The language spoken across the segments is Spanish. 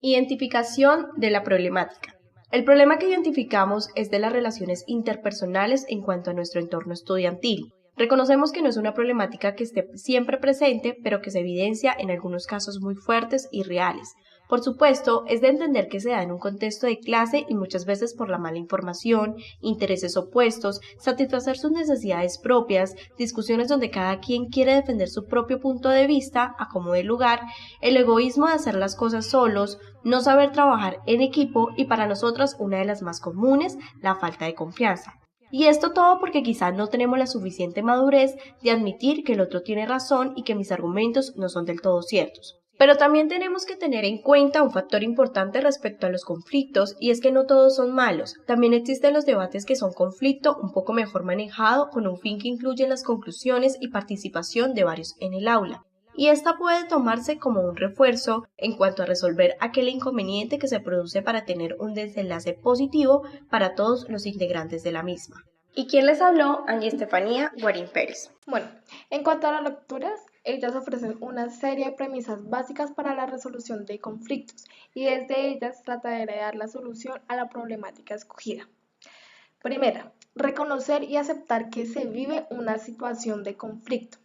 Identificación de la problemática. El problema que identificamos es de las relaciones interpersonales en cuanto a nuestro entorno estudiantil. Reconocemos que no es una problemática que esté siempre presente, pero que se evidencia en algunos casos muy fuertes y reales. Por supuesto, es de entender que se da en un contexto de clase y muchas veces por la mala información, intereses opuestos, satisfacer sus necesidades propias, discusiones donde cada quien quiere defender su propio punto de vista a como dé lugar, el egoísmo de hacer las cosas solos, no saber trabajar en equipo y para nosotras una de las más comunes, la falta de confianza. Y esto todo porque quizás no tenemos la suficiente madurez de admitir que el otro tiene razón y que mis argumentos no son del todo ciertos. Pero también tenemos que tener en cuenta un factor importante respecto a los conflictos y es que no todos son malos. También existen los debates que son conflicto un poco mejor manejado con un fin que incluye las conclusiones y participación de varios en el aula. Y esta puede tomarse como un refuerzo en cuanto a resolver aquel inconveniente que se produce para tener un desenlace positivo para todos los integrantes de la misma. ¿Y quién les habló? Angie Estefanía Guarín Pérez. Bueno, en cuanto a las lecturas, ellas ofrecen una serie de premisas básicas para la resolución de conflictos y desde ellas trataré de dar la solución a la problemática escogida. Primera, reconocer y aceptar que se vive una situación de conflicto.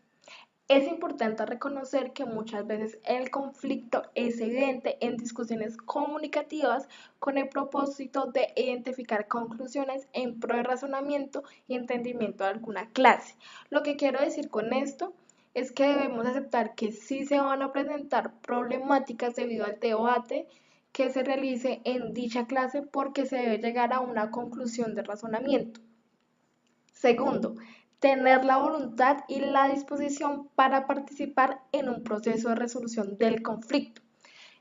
Es importante reconocer que muchas veces el conflicto es evidente en discusiones comunicativas con el propósito de identificar conclusiones en pro de razonamiento y entendimiento de alguna clase. Lo que quiero decir con esto es que debemos aceptar que sí se van a presentar problemáticas debido al debate que se realice en dicha clase porque se debe llegar a una conclusión de razonamiento. Segundo, tener la voluntad y la disposición para participar en un proceso de resolución del conflicto.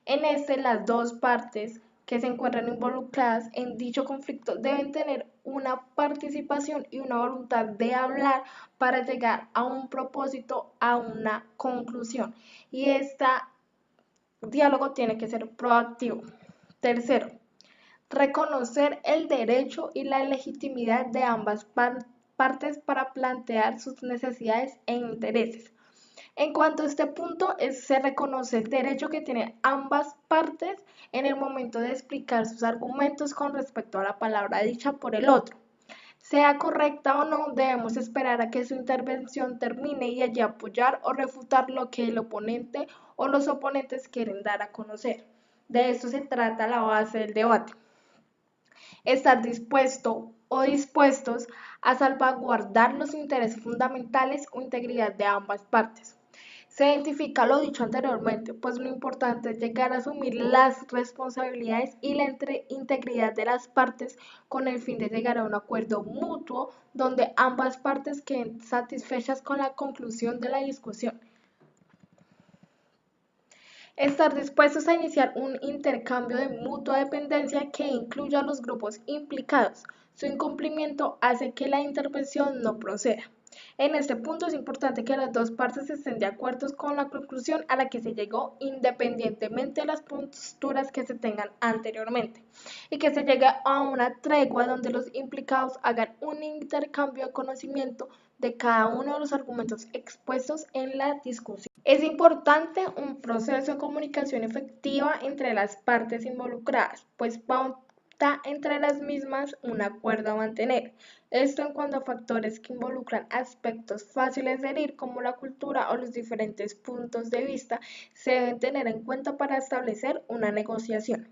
En este, las dos partes que se encuentran involucradas en dicho conflicto deben tener una participación y una voluntad de hablar para llegar a un propósito, a una conclusión. Y este diálogo tiene que ser proactivo. Tercero, reconocer el derecho y la legitimidad de ambas partes para plantear sus necesidades e intereses. En cuanto a este punto, se reconoce el derecho que tienen ambas partes en el momento de explicar sus argumentos con respecto a la palabra dicha por el otro. Sea correcta o no, debemos esperar a que su intervención termine y allí apoyar o refutar lo que el oponente o los oponentes quieren dar a conocer. De esto se trata la base del debate. Estar dispuesto o dispuestos a salvaguardar los intereses fundamentales o integridad de ambas partes. Se identifica lo dicho anteriormente, pues lo importante es llegar a asumir las responsabilidades y la integridad de las partes con el fin de llegar a un acuerdo mutuo donde ambas partes queden satisfechas con la conclusión de la discusión. Estar dispuestos a iniciar un intercambio de mutua dependencia que incluya a los grupos implicados. Su incumplimiento hace que la intervención no proceda. En este punto es importante que las dos partes estén de acuerdo con la conclusión a la que se llegó independientemente de las posturas que se tengan anteriormente y que se llegue a una tregua donde los implicados hagan un intercambio de conocimiento de cada uno de los argumentos expuestos en la discusión. Es importante un proceso de comunicación efectiva entre las partes involucradas, pues pauta entre las mismas un acuerdo a mantener. Esto en cuanto a factores que involucran aspectos fáciles de herir como la cultura o los diferentes puntos de vista se deben tener en cuenta para establecer una negociación.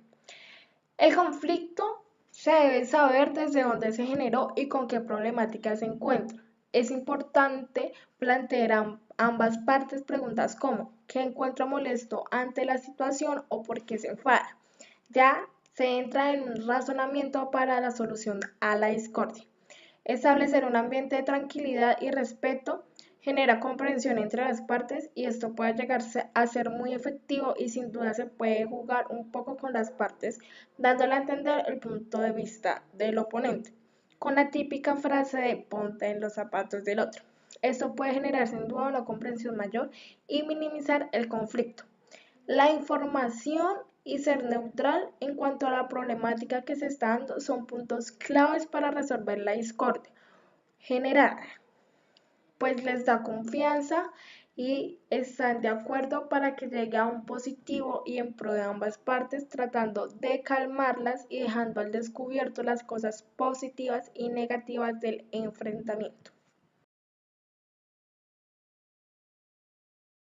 El conflicto se debe saber desde dónde se generó y con qué problemática se encuentra. Es importante plantear a ambas partes preguntas como ¿qué encuentra molesto ante la situación o por qué se enfada? Ya se entra en un razonamiento para la solución a la discordia. Establecer un ambiente de tranquilidad y respeto genera comprensión entre las partes y esto puede llegarse a ser muy efectivo y sin duda se puede jugar un poco con las partes, dándole a entender el punto de vista del oponente, con la típica frase de ponte en los zapatos del otro. Esto puede generar sin duda una comprensión mayor y minimizar el conflicto. La información y ser neutral en cuanto a la problemática que se está dando son puntos claves para resolver la discordia generada, pues les da confianza y están de acuerdo para que llegue a un positivo y en pro de ambas partes, tratando de calmarlas y dejando al descubierto las cosas positivas y negativas del enfrentamiento.